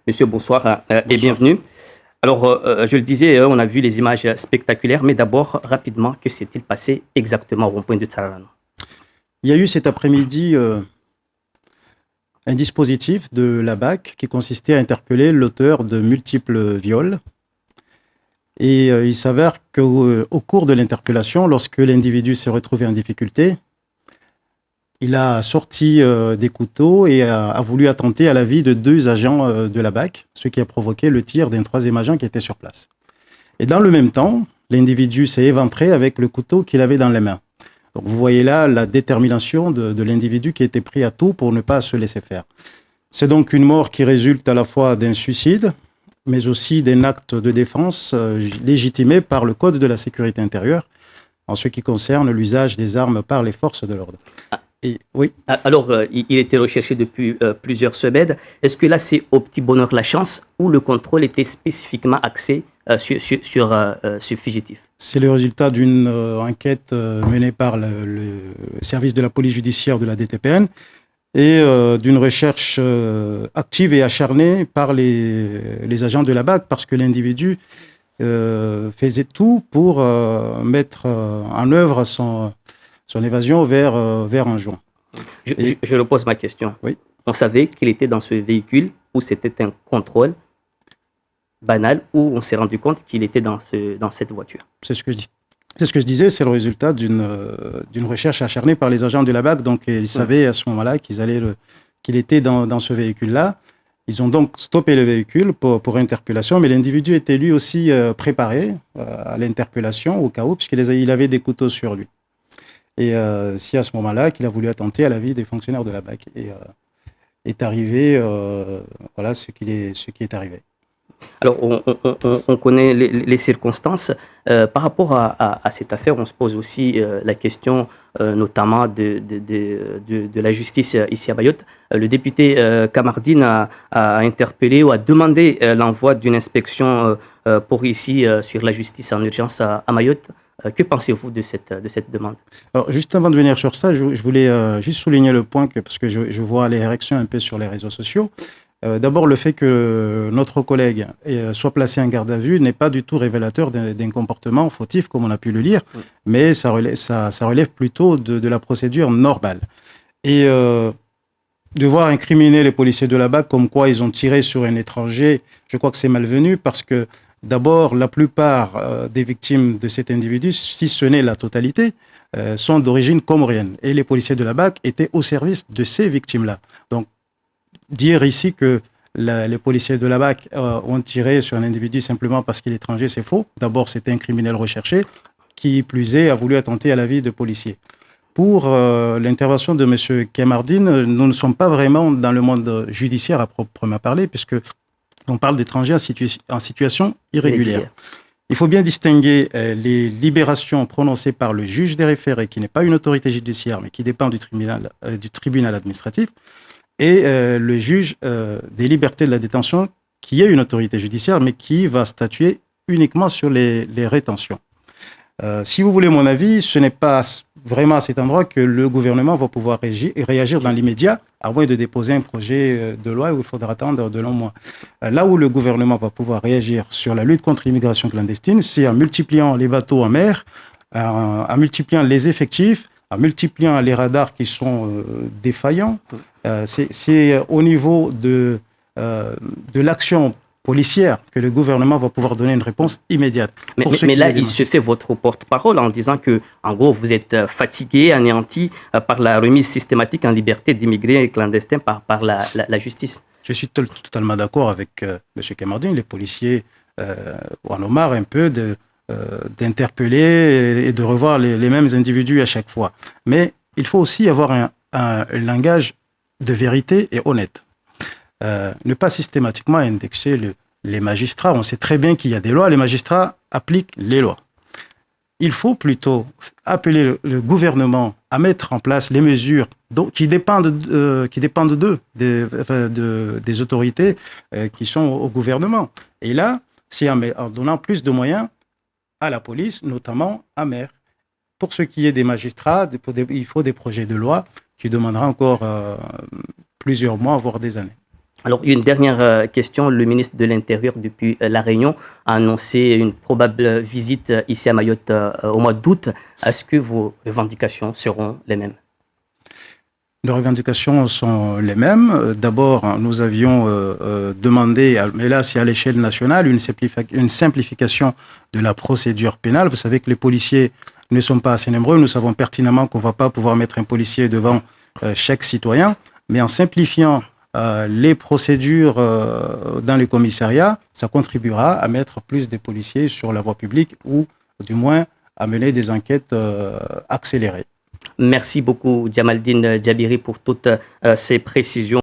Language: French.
Monsieur, bonsoir et bienvenue. Alors, je le disais, on a vu les images spectaculaires, mais d'abord, rapidement, que s'est-il passé exactement au rond-point de Tsarano? Il y a eu cet après-midi un dispositif de la BAC qui consistait à interpeller l'auteur de multiples viols. Et il s'avère qu'au cours de l'interpellation, lorsque l'individu s'est retrouvé en difficulté, il a sorti des couteaux et a voulu attenter à la vie de 2 agents de la BAC, ce qui a provoqué le tir d'un 3e agent qui était sur place. Et dans le même temps, l'individu s'est éventré avec le couteau qu'il avait dans les mains. Donc vous voyez là la détermination de l'individu qui était pris à tout pour ne pas se laisser faire. C'est donc une mort qui résulte à la fois d'un suicide, mais aussi d'un acte de défense légitimé par le Code de la sécurité intérieure en ce qui concerne l'usage des armes par les forces de l'ordre. Et, oui. Alors, il était recherché depuis plusieurs semaines. Est-ce que là, c'est au petit bonheur la chance ou le contrôle était spécifiquement axé sur ce fugitif? C'est le résultat d'une enquête menée par le service de la police judiciaire de la DTPN et d'une recherche active et acharnée par les agents de la BAC parce que l'individu faisait tout pour mettre en œuvre son évasion vers un juin. Je repose ma question. Oui. On savait qu'il était dans ce véhicule ou c'était un contrôle banal où on s'est rendu compte qu'il était dans cette voiture? C'est ce que je dis. C'est ce que je disais, c'est le résultat d'une recherche acharnée par les agents de la BAC. Donc, ils savaient à ce moment-là qu'il était dans ce véhicule-là. Ils ont donc stoppé le véhicule pour interpellation, mais l'individu était lui aussi préparé à l'interpellation au cas où, puisqu'il avait des couteaux sur lui. Et c'est à ce moment-là qu'il a voulu attenter à la vie des fonctionnaires de la BAC. Et est arrivé, voilà ce qui est arrivé. Alors, on connaît les circonstances. Par rapport à cette affaire, on se pose aussi la question, notamment de la justice ici à Mayotte. Le député Kamardine a interpellé ou a demandé l'envoi d'une inspection pour ici sur la justice en urgence à Mayotte. Que pensez-vous de cette demande? Alors, juste avant de venir sur ça, je voulais juste souligner le point parce que je vois les réactions un peu sur les réseaux sociaux. D'abord, le fait que notre collègue soit placé en garde à vue n'est pas du tout révélateur d'un comportement fautif, comme on a pu le lire, mais ça relève plutôt de la procédure normale. Et devoir incriminer les policiers de la BAC comme quoi ils ont tiré sur un étranger, je crois que c'est malvenu parce que, d'abord, la plupart des victimes de cet individu, si ce n'est la totalité, sont d'origine comorienne. Et les policiers de la BAC étaient au service de ces victimes-là. Donc, dire ici que les policiers de la BAC ont tiré sur un individu simplement parce qu'il est étranger, c'est faux. D'abord, c'était un criminel recherché qui, plus est, a voulu attenter à la vie de policiers. Pour l'intervention de M. Kamardine, nous ne sommes pas vraiment dans le monde judiciaire à proprement parler, puisque on parle d'étrangers en situation irrégulière. Il faut bien distinguer les libérations prononcées par le juge des référés, qui n'est pas une autorité judiciaire, mais qui dépend du tribunal administratif, et le juge des libertés de la détention, qui est une autorité judiciaire, mais qui va statuer uniquement sur les rétentions. Si vous voulez mon avis, ce n'est pas vraiment à cet endroit que le gouvernement va pouvoir réagir dans l'immédiat, à moins de déposer un projet de loi où il faudra attendre de longs mois. Là où le gouvernement va pouvoir réagir sur la lutte contre l'immigration clandestine, c'est en multipliant les bateaux en mer, en multipliant les effectifs, en multipliant les radars qui sont défaillants. C'est au niveau de l'action policière que le gouvernement va pouvoir donner une réponse immédiate. Mais là, il se fait votre porte-parole en disant que, en gros, vous êtes fatigué, anéanti par la remise systématique en liberté d'immigrés clandestins par la justice. Je suis totalement d'accord avec M. Kamardine. Les policiers en ont marre un peu d'interpeller et de revoir les mêmes individus à chaque fois. Mais il faut aussi avoir un langage de vérité et honnête. Ne pas systématiquement indexer les magistrats. On sait très bien qu'il y a des lois, les magistrats appliquent les lois. Il faut plutôt appeler le gouvernement à mettre en place les mesures qui dépendent d'eux, des autorités qui sont au gouvernement. Et là, c'est en donnant plus de moyens à la police, notamment à mer. Pour ce qui est des magistrats, il faut des projets de loi qui demandera encore plusieurs mois, voire des années. Alors, une dernière question. Le ministre de l'Intérieur, depuis La Réunion, a annoncé une probable visite ici à Mayotte au mois d'août. Est-ce que vos revendications seront les mêmes? Les revendications sont les mêmes. D'abord, nous avions demandé, mais là c'est à l'échelle nationale, une simplification de la procédure pénale. Vous savez que les policiers ne sont pas assez nombreux. Nous savons pertinemment qu'on ne va pas pouvoir mettre un policier devant chaque citoyen, mais en simplifiant les procédures dans les commissariats, ça contribuera à mettre plus de policiers sur la voie publique ou du moins à mener des enquêtes accélérées. Merci beaucoup, Djamaldine Djabiri, pour toutes ces précisions.